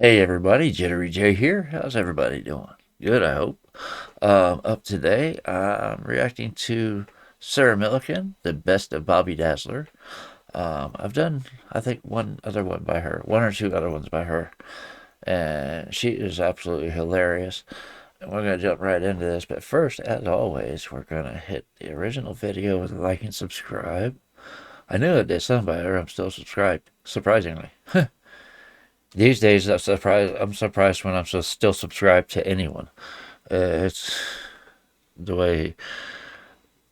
Hey everybody, Jittery J here. How's everybody doing? Good, I hope. Up today, I'm reacting to Sarah Millican, the best of Bobby Dazzler. I've done, I think, one other one by her, one or two other ones by her, and she is absolutely hilarious. And we're gonna jump right into this, but first, as always, we're gonna hit the original video with a like and subscribe. I knew it did some better. I'm still subscribed, surprisingly. These days, I'm surprised when I'm still subscribed to anyone. It's the way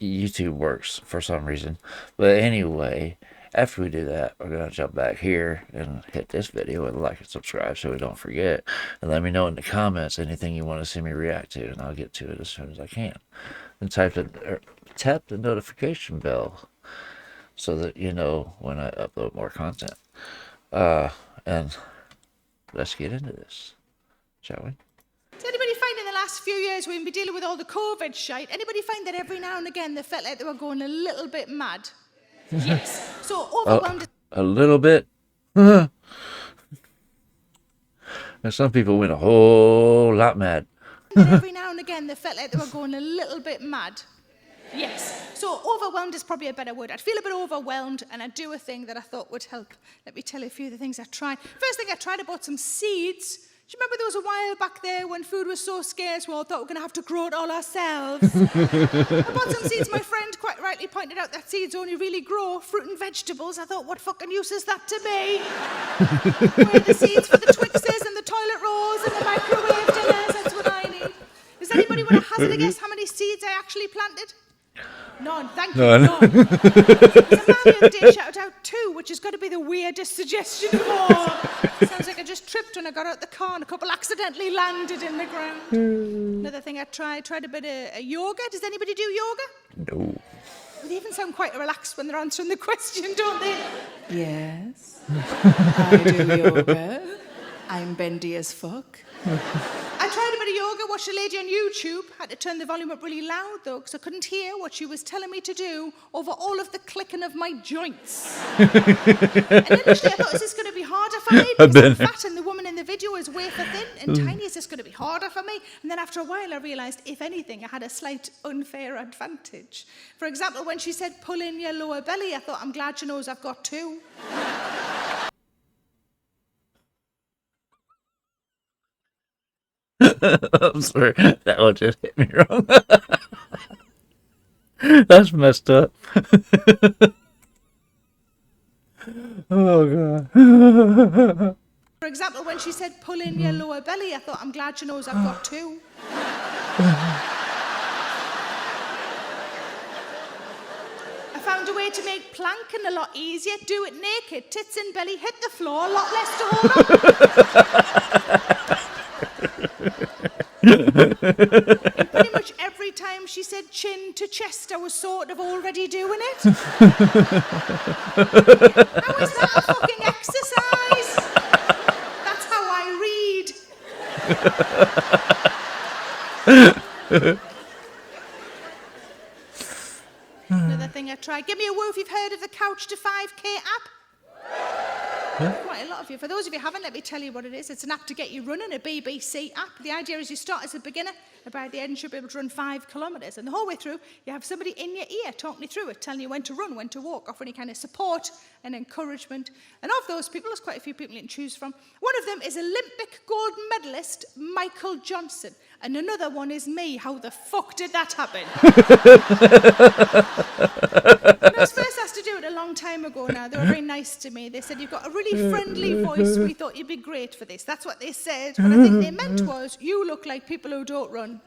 YouTube works for some reason. But anyway, after we do that, we're gonna jump back here and hit this video with a like and subscribe so we don't forget. And let me know in the comments anything you want to see me react to, and I'll get to it as soon as I can. And tap the notification bell so that you know when I upload more content. And let's get into this, shall we? Does anybody find in the last few years we've been dealing with all the COVID shite, anybody find that every now and again they felt like they were going a little bit mad? Yes. So overwhelmed. A little bit. And some people went a whole lot mad. Every now and again they felt like they were going a little bit mad. Yes. So overwhelmed is probably a better word. I'd feel a bit overwhelmed and I'd do a thing that I thought would help. Let me tell you a few of the things I tried. First thing I tried, I bought some seeds. Do you remember there was a while back there when food was so scarce we all thought we were going to have to grow it all ourselves? I bought some seeds. My friend quite rightly pointed out that seeds only really grow fruit and vegetables. I thought, what fucking use is that to me? Where are the seeds for the Twixes and the toilet rolls and the microwave dinners? That's what I need. Does anybody want to hazard a guess how many seeds I actually planted? None, thank you, none. There's a man the other day shouted out 2, which has got to be the weirdest suggestion of all. Sounds like I just tripped when I got out the car and a couple accidentally landed in the ground. Another thing I tried a bit of yoga. Does anybody do yoga? No. They even sound quite relaxed when they're answering the question, don't they? Yes, I do yoga. I'm bendy as fuck. I tried a bit of yoga, watched a lady on YouTube. Had to turn the volume up really loud though, because I couldn't hear what she was telling me to do over all of the clicking of my joints. And initially I thought, is this going to be harder for me? Because I'm fat and the woman in the video is wafer thin and tiny. Is this going to be harder for me? And then after a while I realised, if anything, I had a slight unfair advantage. For example, when she said pull in your lower belly, I thought, I'm glad she knows I've got 2. I'm sorry, that one just hit me wrong. That's messed up. Oh god. For example, when she said pull in your lower belly, I thought, I'm glad she knows I've got 2. I found a way to make planking a lot easier. Do it naked, tits and belly, hit the floor, a lot less to hold on. Pretty much every time she said chin to chest, I was sort of already doing it. How is that a fucking exercise? That's how I read. Another thing I tried. Give me a woo if you've heard of the Couch to 5K app. Quite a lot of you. For those of you who haven't, let me tell you what it is. It's an app to get you running, a BBC app. The idea is you start as a beginner, and by the end you should be able to run 5 kilometres. And the whole way through, you have somebody in your ear talking you through it, telling you when to run, when to walk, offering any kind of support and encouragement. And of those people, there's quite a few people you can choose from. One of them is Olympic gold medalist Michael Johnson. And another one is me. How the fuck did that happen? When I was first asked to do it a long time ago now, they were very nice to me. They said, you've got a really friendly voice. We thought you'd be great for this. That's what they said. What I think they meant was, you look like people who don't run.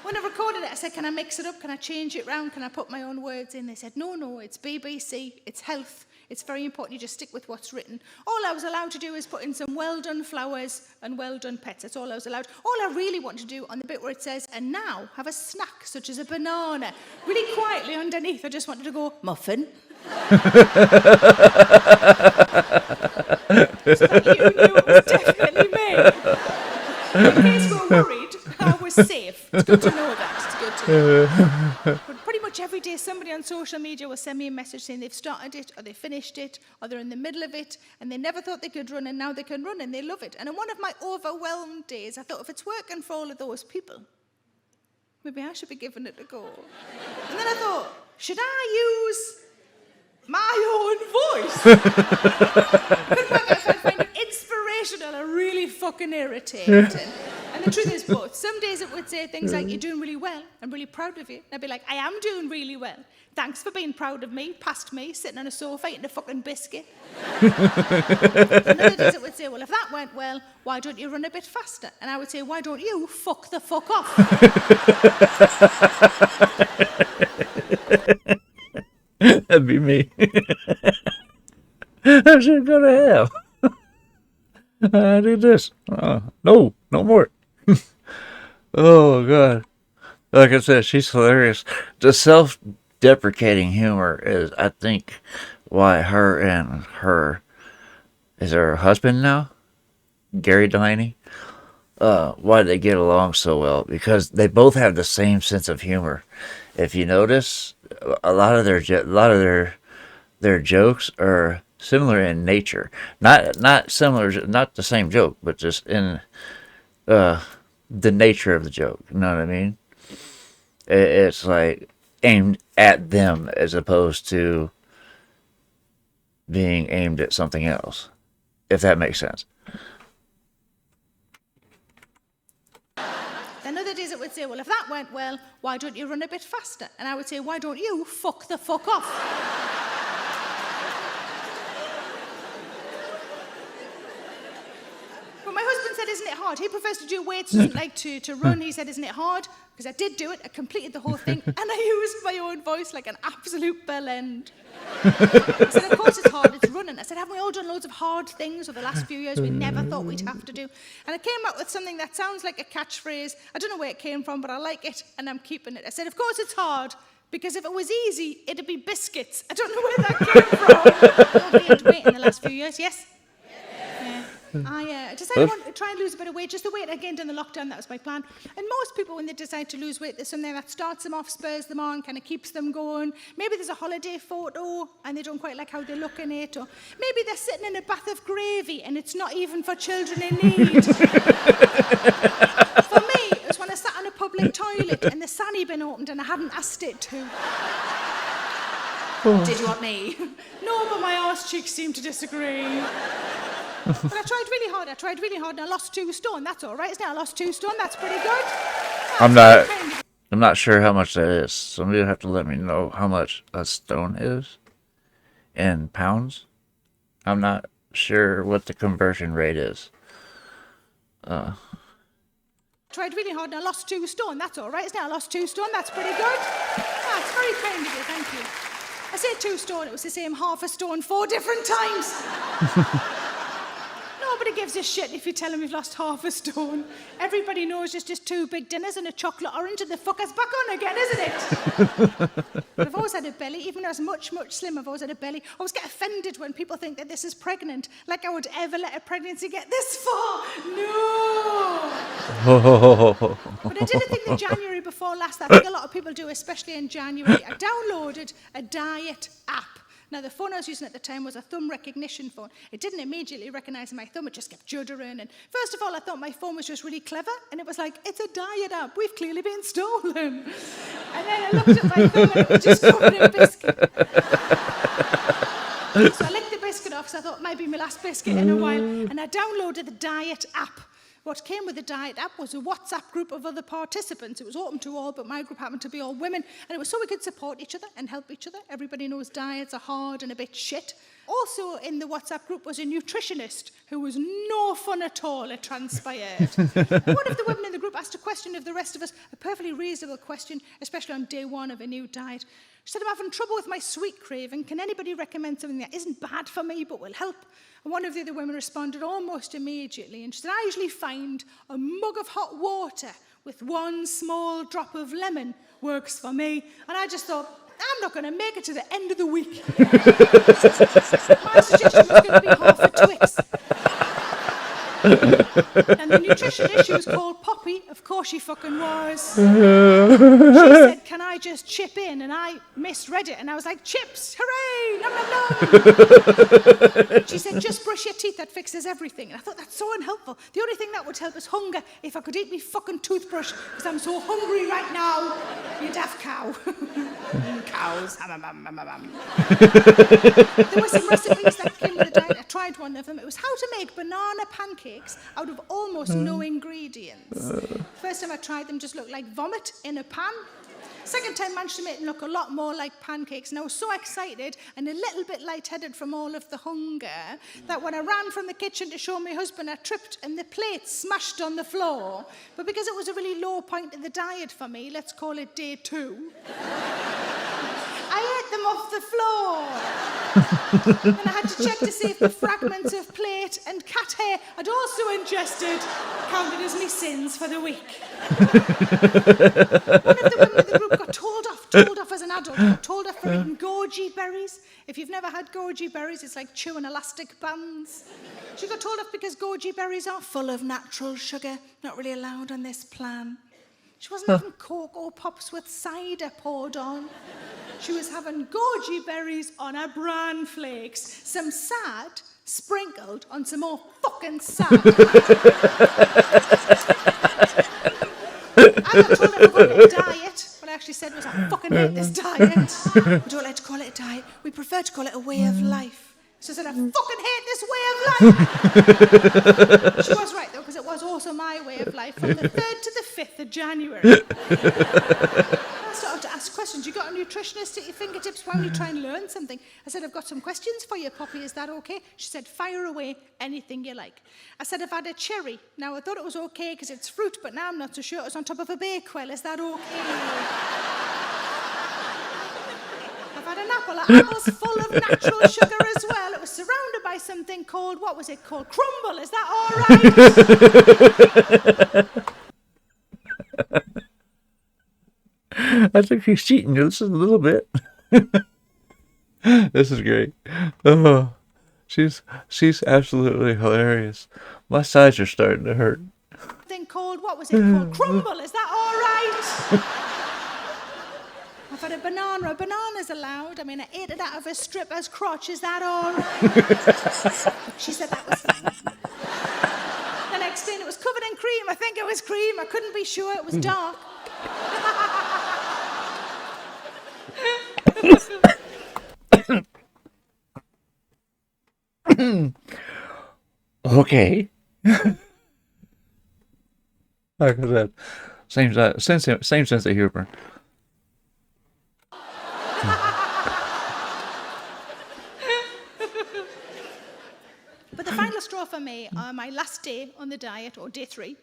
When I recorded it, I said, can I mix it up? Can I change it round? Can I put my own words in? They said, no, it's BBC, it's health. It's very important you just stick with what's written. All I was allowed to do is put in some well-done flowers and well-done pets. That's all I was allowed. All I really want to do on the bit where it says, and now have a snack, such as a banana. Really quietly underneath, I just wanted to go, muffin. So that you knew it was definitely me. In case we're worried, I was safe. It's good to know that. It's good to know. But pretty much much every day somebody on social media will send me a message saying they've started it or they finished it or they're in the middle of it and they never thought they could run and now they can run and they love it. And on one of my overwhelmed days, I thought if it's working for all of those people, maybe I should be giving it a go. And then I thought, should I use my own voice? Couldn't work out if I'd find it inspirational or really fucking irritating. And the truth is both. Some days it would say things like, you're doing really well, I'm really proud of you. And I'd be like, I am doing really well. Thanks for being proud of me, past me, sitting on a sofa eating a fucking biscuit. And other days it would say, well, if that went well, why don't you run a bit faster? And I would say, why don't you fuck the fuck off? That'd be me. I should go to hell. I did this. No more. Oh, God. Like I said, she's hilarious. The self-deprecating humor is, I think, why her and is her husband now? Gary Delaney? Why they get along so well. Because they both have the same sense of humor. If you notice, a lot of their jokes are similar in nature. Not similar, not the same joke, but just in the nature of the joke. You know what I mean? It's like aimed at them as opposed to being aimed at something else, if that makes sense. Then other days it would say, well, if that went well, why don't you run a bit faster? And I would say, why don't you fuck the fuck off? But my husband said, isn't it hard? He prefers to do weights, doesn't like to run. He said, isn't it hard? Because I did do it, I completed the whole thing, and I used my own voice like an absolute bell end. I said, of course it's hard, it's running. I said, haven't we all done loads of hard things over the last few years we never thought we'd have to do? And I came up with something that sounds like a catchphrase. I don't know where it came from, but I like it, and I'm keeping it. I said, of course it's hard, because if it was easy, it'd be biscuits. I don't know where that came from. I've gained weight in the last few years, yes? Yeah. I decided I wanted to try and lose a bit of weight, just the weight I gained in the lockdown, that was my plan. And most people, when they decide to lose weight, there's something that starts them off, spurs them on, kind of keeps them going. Maybe there's a holiday photo and they don't quite like how they look in it, or maybe they're sitting in a bath of gravy and it's not even for children in need. For me, it was when I sat in a public toilet and the Sanny bin opened and I hadn't asked it to. Did you want me? No, but my arse cheeks seem to disagree. But I tried really hard, and I lost 2 stone. That's all right, isn't it? I lost 2 stone, that's pretty good. I'm not sure how much that is. Somebody will have to let me know how much a stone is in pounds. I'm not sure what the conversion rate is. Tried really hard and I lost 2 stone. That's all right, isn't it? I lost 2 stone, that's pretty good. It's very kind of you, thank you. I said 2 stone, it was the same half a stone 4 different times. Nobody gives a shit if you tell them you've lost half a stone. Everybody knows it's just 2 big dinners and a chocolate orange and the fucker's back on again, isn't it? But I've always had a belly, even though I was much, much slimmer, I've always had a belly. I always get offended when people think that this is pregnant, like I would ever let a pregnancy get this far. No! But I did a thing in January before last that I think a lot of people do, especially in January. I downloaded a diet app. Now, the phone I was using at the time was a thumb recognition phone. It didn't immediately recognize my thumb, it just kept juddering. And first of all, I thought my phone was just really clever, and it was like, it's a diet app, we've clearly been stolen. And then I looked at my thumb, and it was just covered in biscuit. So I licked the biscuit off, so I thought, might be my last biscuit in a while, and I downloaded the diet app. What came with the diet app was a WhatsApp group of other participants. It was open to all, but my group happened to be all women. And it was so we could support each other and help each other. Everybody knows diets are hard and a bit shit. Also in the WhatsApp group was a nutritionist who was no fun at all, it transpired. One of the women in the group asked a question of the rest of us, a perfectly reasonable question, especially on day 1 of a new diet. She said, I'm having trouble with my sweet craving. Can anybody recommend something that isn't bad for me but will help? And one of the other women responded almost immediately. And she said, I usually find a mug of hot water with 1 small drop of lemon works for me. And I just thought, I'm not going to make it to the end of the week. My suggestion was going to be half a Twix. And the nutritionist, she was called Poppy, of course. course she fucking was. She said, can I just chip in? And I misread it. And I was like, chips, hooray, nom, nom, nom. She said, just brush your teeth, that fixes everything. And I thought, that's so unhelpful. The only thing that would help is hunger. If I could eat me fucking toothbrush, because I'm so hungry right now. You daft cow. Cows. There were some recipes that came with the diet. I tried one of them. It was how to make banana pancakes out of almost no ingredients. First time I tried them, just looked like vomit in a pan. Second time, managed to make them look a lot more like pancakes. And I was so excited and a little bit lightheaded from all of the hunger that when I ran from the kitchen to show my husband, I tripped and the plate smashed on the floor. But because it was a really low point in the diet for me, let's call it day 2, I ate them off the floor. And I had to check to see if the fragments of plate and cat hair I'd also ingested counted as my sins for the week. One of the women in the group got told off as an adult, got told off for eating goji berries. If you've never had goji berries, it's like chewing elastic bands. She got told off because goji berries are full of natural sugar, not really allowed on this plan. She wasn't having Cocoa Pops with cider poured on. She was having goji berries on her bran flakes, some sad sprinkled on some more fucking sad. I got told I forgot a diet. What I actually said was, I fucking hate this diet. We don't like to call it a diet. We prefer to call it a way of life. So I said, I fucking hate this way of life. She was right, though, because it was also my way of life from the 3rd to the 5th of January. I started to ask questions. You got a nutritionist at your fingertips. Why don't you try and learn something? I said, I've got some questions for you, Poppy. Is that okay? She said, fire away, anything you like. I said, I've had a cherry. Now, I thought it was okay because it's fruit, but now I'm not so sure. It's on top of a bakewell. Is that okay? I've had an apple. An apple's full of natural sugar as well. It was surrounded by something called, what was it called? Crumble. Is that all right? I think he's cheating you. This is a little bit. This is great. Oh, she's absolutely hilarious. My sides are starting to hurt. Thing called, what was it called? Crumble. Is that all right? I've had a banana. A banana's allowed. I mean, I ate it out of a stripper's crotch. Is that all right? She said that was fine. The next thing, it was covered in cream. I think it was cream. I couldn't be sure. It was dark. Okay. Like I said, same sense of humor. But the final straw for me, my last day on the diet, or day 3,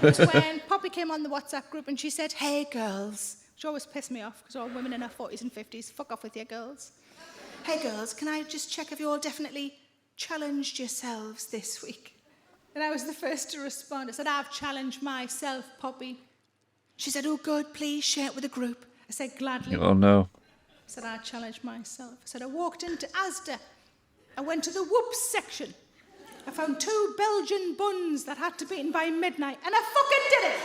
was when Poppy came on the WhatsApp group and she said, hey, girls. Which always pissed me off, because all women in their 40s and 50s, fuck off with your girls. Hey, girls, can I just check if you all definitely challenged yourselves this week? And I was the first to respond. I said, I've challenged myself, Poppy. She said, oh, good, please share it with the group. I said, gladly. Oh, no. I said, I challenged myself. I said, I walked into Asda. I went to the whoops section. I found 2 Belgian buns that had to be eaten by midnight, and I fucking did it!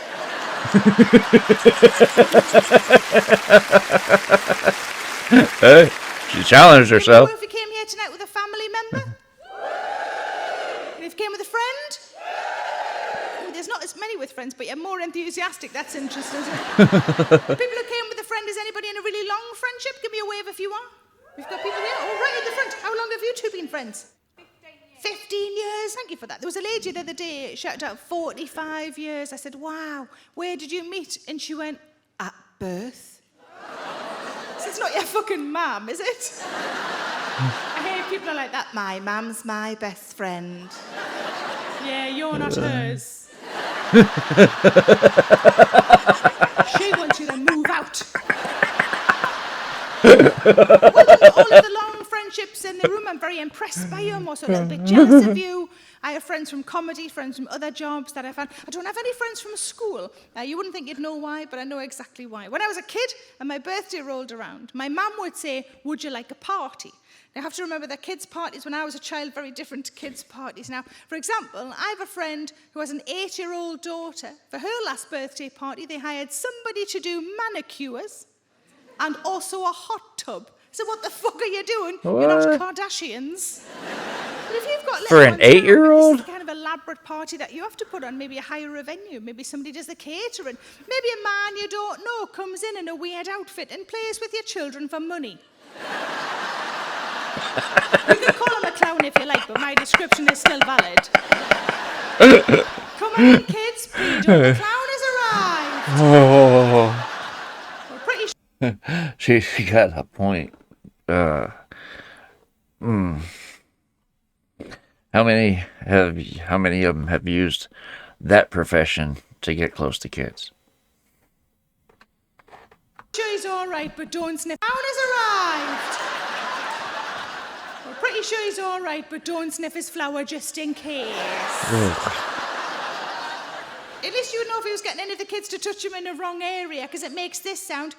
Hey, she challenged herself. If you came here tonight with a family member? And if you came with a friend? Oh, there's not as many with friends, but you're more enthusiastic. That's interesting, isn't it? People who came with a friend, is anybody in a really long friendship? Give me a wave if you are. We've got people here. Oh, right in the front. How long have you 2 been friends? 15 years. Thank you for that. There was a lady the other day, shouted out 45 years. I said, wow, where did you meet? And she went, at birth. So it's not your fucking mum, is it? I hate people are like that. My mum's my best friend. Yeah, you're not hers. She wants you to move out. All of the long friendships in the room, I'm very impressed by you. I'm also a little bit jealous of you. I have friends from comedy, friends from other jobs that I found. I don't have any friends from school. You wouldn't think you'd know why, but I know exactly why. When I was a kid and my birthday rolled around, my mum would say, would you like a party? You have to remember that kids' parties when I was a child, very different to kids' parties now. For example, I have a friend who has an 8-year-old daughter. For her last birthday party, they hired somebody to do manicures and also a hot tub. So what the fuck are you doing? What? You're not Kardashians. But if you've got little For an ones now, 8-year-old? this is the kind of elaborate party that you have to put on. Maybe you hire a venue. Maybe somebody does the catering. Maybe a man you don't know comes in a weird outfit and plays with your children for money. You can call him a clown if you like, but my description is still valid. Come on, kids, Peter, the clown has arrived. Oh, We're pretty she got a point. How many of them have used that profession to get close to kids? sure he's all right, but don't sniff. Clown has arrived. We're pretty sure he's all right, but don't sniff his flower just in case. At least you know if he was getting any of the kids to touch him in the wrong area, because it makes this sound.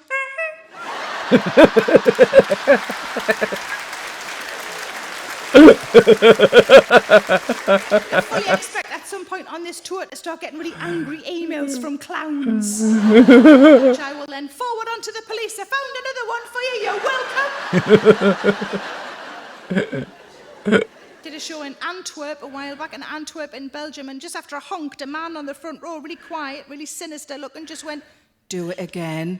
I fully expect at some point on this tour to start getting really angry emails from clowns, which I will then forward on to the police. I found another one for you. You're welcome. Did a show in Antwerp a while back, in Antwerp in Belgium, and just after I honked, a man on the front row, really quiet, really sinister looking, just went, Do it again.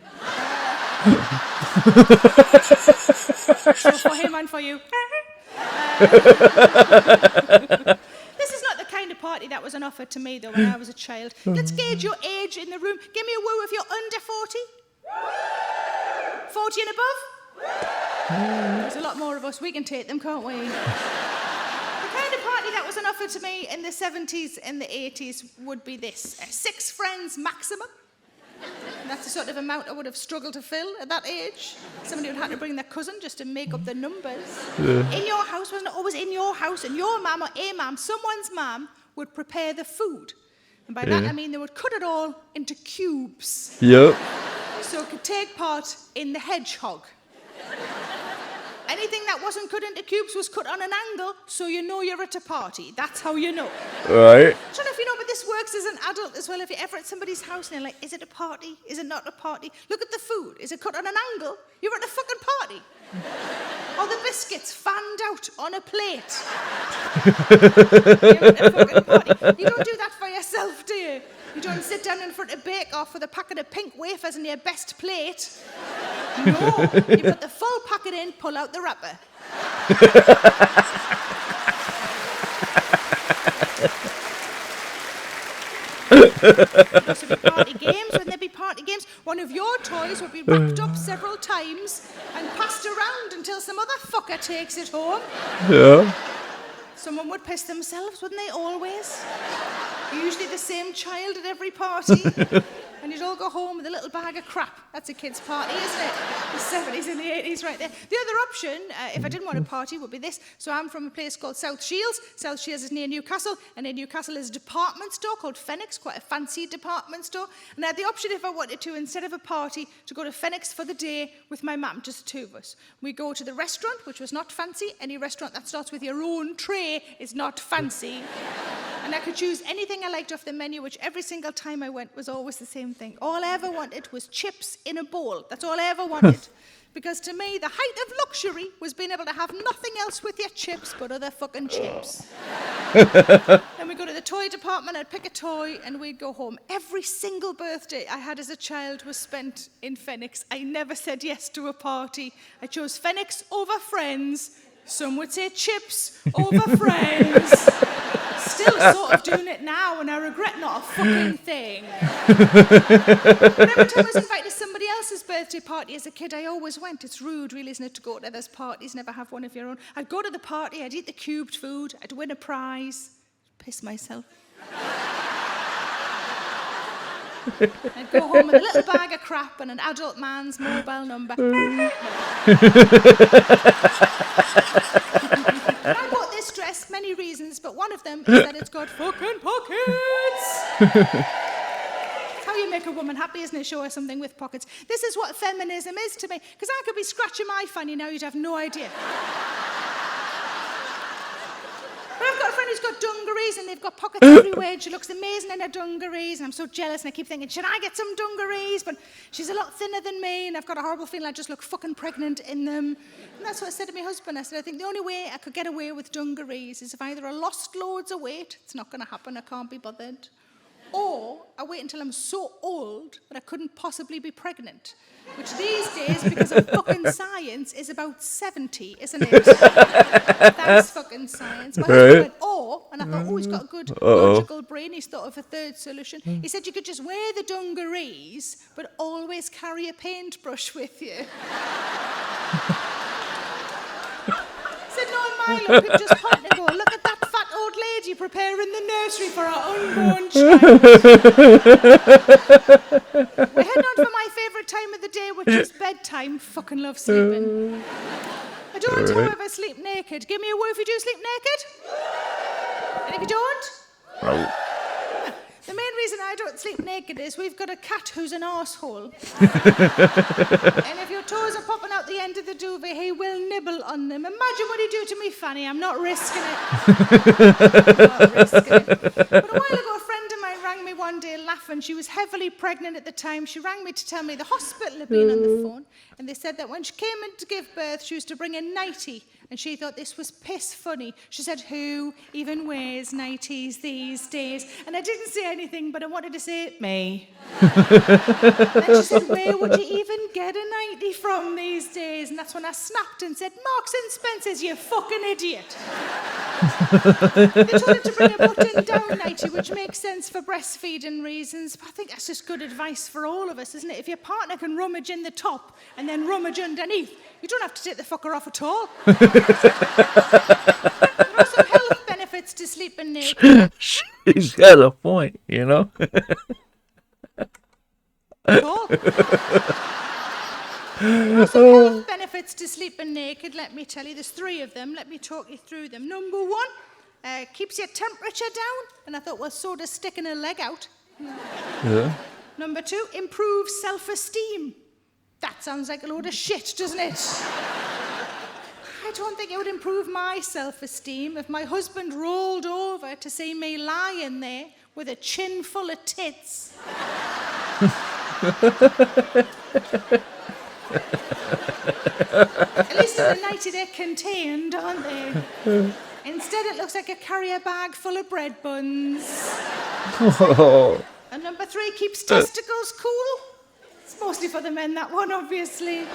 so for him and for you. This is not the kind of party that was an offer to me, though, when I was a child. Let's gauge your age in the room. Give me a woo if you're under 40. 40 and above? There's a lot more of us. We can take them, can't we? The kind of party that was an offer to me in the 70s and the 80s would be this. 6 friends maximum. And that's the sort of amount I would have struggled to fill at that age. Somebody would have to bring their cousin just to make up the numbers. Yeah. In your house, wasn't it always in your house? And your mum or a mum, someone's mum, would prepare the food. And by that I mean they would cut it all into cubes. Yep. So it could take part in the hedgehog. Anything that wasn't cut into cubes was cut on an angle, so you know you're at a party. That's how you know. Right. I don't know if you know, but this works as an adult as well. If you're ever at somebody's house and you're like, is it a party? Is it not a party? Look at the food. Is it cut on an angle? You're at a fucking party. Or the biscuits fanned out on a plate. You're at a fucking party. You don't do that for yourself, do you? You don't sit down in front of Bake Off with a packet of pink wafers and your best plate. No, you put the full packet in, pull out the wrapper. There'd also be party games. When there'd be party games, one of your toys would be wrapped up several times and passed around until some other fucker takes it home. Yeah. Someone would piss themselves, wouldn't they, always? Usually the same child at every party. And you'd all go home with a little bag of crap. That's a kid's party, isn't it? The 70s and the 80s right there. The other option, if I didn't want a party, would be this. So I'm from a place called South Shields. South Shields is near Newcastle. And in Newcastle is a department store called Fenwick's, quite a fancy department store. And I had the option, if I wanted to, instead of a party, to go to Fenwick's for the day with my mum, just the two of us. We go to the restaurant, which was not fancy. Any restaurant that starts with your own tray is not fancy. And I could choose anything I liked off the menu, which every single time I went was always the same thing. All I ever wanted was chips in a bowl. That's all I ever wanted. Because to me, the height of luxury was being able to have nothing else with your chips but other fucking chips. Then we'd go to the toy department, I'd pick a toy, and we'd go home. Every single birthday I had as a child was spent in Fenwick's. I never said yes to a party. I chose Fenwick's over friends. Some would say chips over friends. Still sort of doing it now, and I regret not a fucking thing. But every time I was invited to somebody else's birthday party as a kid, I always went. It's rude, really, isn't it, to go to others' parties, never have one of your own. I'd go to the party, I'd eat the cubed food, I'd win a prize, piss myself. I'd go home with a little bag of crap and an adult man's mobile number. I bought this dress, many reasons, but one of them is that it's got fucking pockets. It's how you make a woman happy, isn't it? Show her something with pockets. This is what feminism is to me, because I could be scratching my fanny now, you'd have no idea. got dungarees and they've got pockets everywhere and she looks amazing in her dungarees and I'm so jealous and I keep thinking, should I get some dungarees? But she's a lot thinner than me and I've got a horrible feeling I just look fucking pregnant in them. And that's what I said to my husband. I said, I think the only way I could get away with dungarees is if either I lost loads of weight, it's not going to happen, I can't be bothered, or I wait until I'm so old that I couldn't possibly be pregnant. Which these days, because of fucking science, is about 70, isn't it? Thanks, fucking science. My husband went, and I thought, he's got a good logical brain. He's thought of a third solution. He said you could just wear the dungarees, but always carry a paintbrush with you. Said, no, Milo, people just point and go, look at that fat old lady preparing the nursery for our unborn child. We're heading on for my favourite time of the day, which is bedtime. Fucking love sleeping. I don't, however, sleep naked. Give me a word if you do sleep naked. And if you don't? No. The main reason I don't sleep naked is we've got a cat who's an arsehole. And if your toes are popping out the end of the duvet, he will nibble on them. Imagine what he'd do to me, Fanny. I'm not risking it. But a while ago, a friend of mine rang me one day laughing. She was heavily pregnant at the time. She rang me to tell me the hospital had been on the phone. And they said that when she came in to give birth, she was to bring a nightie. And she thought this was piss funny. She said, who even wears nighties these days? And I didn't say anything, but I wanted to say, me. And she said, where would you even get a nightie from these days? And that's when I snapped and said, Marks and Spencer's, you fucking idiot. They told her to bring a button-down nightie, which makes sense for breastfeeding reasons. But I think that's just good advice for all of us, isn't it? If your partner can rummage in the top and then rummage underneath, you don't have to take the fucker off at all. There are some health benefits to sleeping naked. She's got a point, you know? There are some health benefits to sleeping naked, let me tell you. There's 3 of them. Let me talk you through them. Number 1, keeps your temperature down. And I thought, well, so does sticking a leg out. Yeah. Number 2, improves self-esteem. That sounds like a load of shit, doesn't it? I don't think it would improve my self-esteem if my husband rolled over to see me lying there with a chin full of tits. At least in the nightie they're contained, aren't they? Instead it looks like I carry a bag full of bread buns. And number 3, keeps testicles cool. It's mostly for the men, that one, obviously.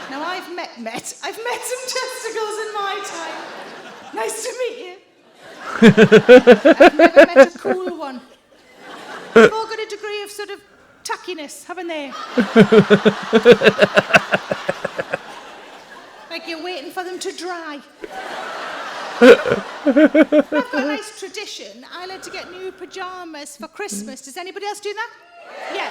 Now, I've met some testicles in my time. Nice to meet you. I've never met a cool one. They've all got a degree of sort of tackiness, haven't they? Like you're waiting for them to dry. I've got a nice tradition. I like to get new pajamas for Christmas. Does anybody else do that? Yeah.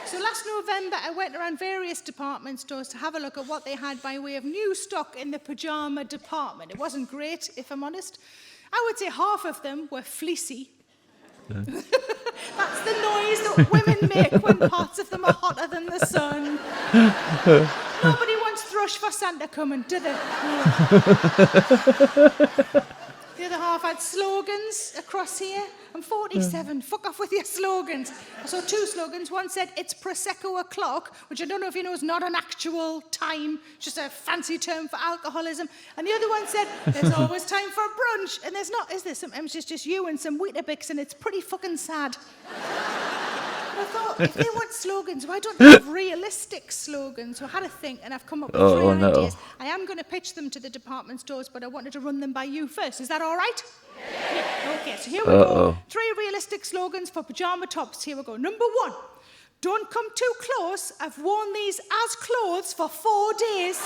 So last November, I went around various department stores to have a look at what they had by way of new stock in the pajama department. It wasn't great, if I'm honest. I would say half of them were fleecy. Yeah. That's the noise that women make when parts of them are hotter than the sun. Nobody wants thrush for Santa coming, do they? The other half had slogans across here. I'm 47. Fuck off with your slogans. I saw 2 slogans. One said, it's Prosecco o'clock, which I don't know if you know is not an actual time, just a fancy term for alcoholism. And the other one said, there's always time for brunch. And there's not, is there? Sometimes it's just you and some Weetabix, and it's pretty fucking sad. I thought, if they want slogans, why don't they have realistic slogans? So I had a think, and I've come up with 3 ideas. I am going to pitch them to the department stores, but I wanted to run them by you first. Is that all right? Yeah. Okay, so here we go. 3 realistic slogans for pajama tops. Here we go. Number 1, don't come too close. I've worn these as clothes for 4 days.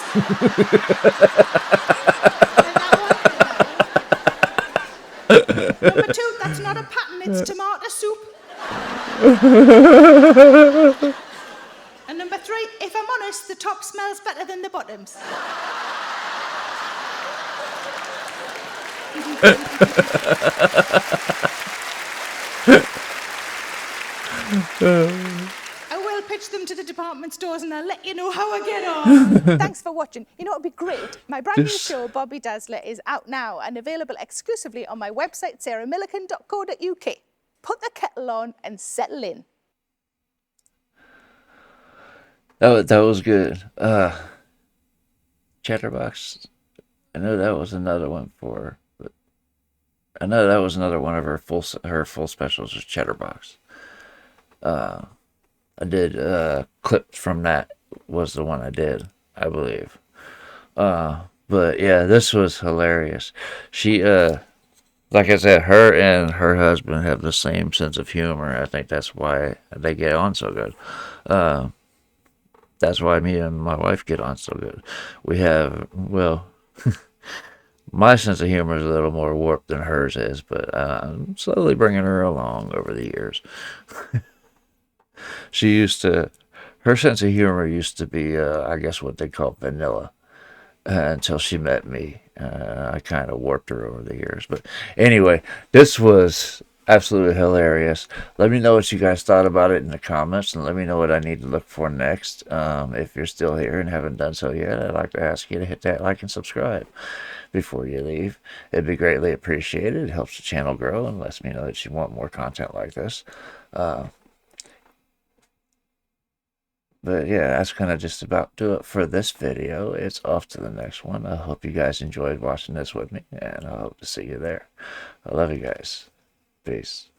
Number 2, that's not a pattern, it's tomato soup. And number 3, if I'm honest, the top smells better than the bottoms. I will pitch them to the department stores and I'll let you know how I get on. Thanks for watching. You know what would be great? My brand new show, Bobby Dazzler, is out now and available exclusively on my website, sarahmillican.co.uk. Put the kettle on and settle in. That was good. Chatterbox. I know that was another one for. But I know that was another one of her full specials was Chatterbox. I did clips from that was the one I did, I believe. But yeah, this was hilarious. She like I said, her and her husband have the same sense of humor. I think that's why they get on so good. That's why me and my wife get on so good. We have, well, my sense of humor is a little more warped than hers is, but I'm slowly bringing her along over the years. Her sense of humor used to be, I guess, what they call vanilla. Until she met me. I kind of warped her over the years. But anyway, this was absolutely hilarious. Let me know what you guys thought about it in the comments, and let me know what I need to look for next. If you're still here and haven't done so yet, I'd like to ask you to hit that like and subscribe before you leave. It'd be greatly appreciated. It helps the channel grow and lets me know that you want more content like this. But yeah, that's going to just about do it for this video. It's off to the next one. I hope you guys enjoyed watching this with me, and I hope to see you there. I love you guys. Peace.